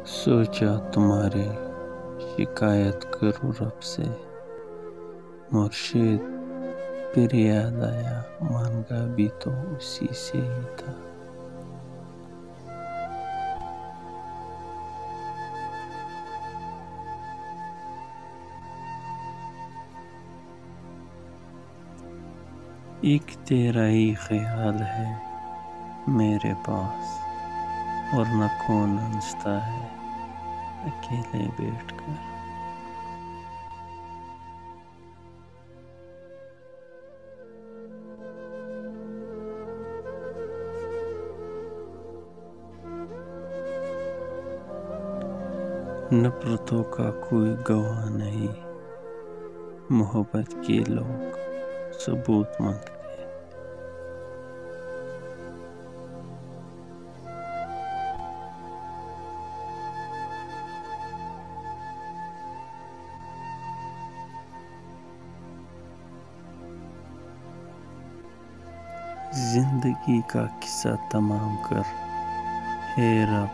सोचा तुम्हारी शिकायत करूँ रब से, मुर्शिद फिर याद आया मांगा भी तो उसी से ही था। एक तेरा ही ख्याल है मेरे पास, और न कौन हंसता है अकेले बैठकर। नफरतों का कोई गवाह नहीं, मोहब्बत के लोग सबूत मांगते। जिंदगी का किस्सा तमाम कर हे रब,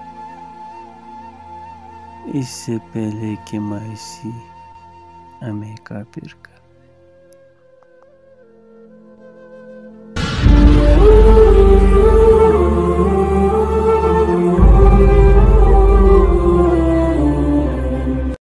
इससे पहले कि मैं इसी हमें काफिर कर।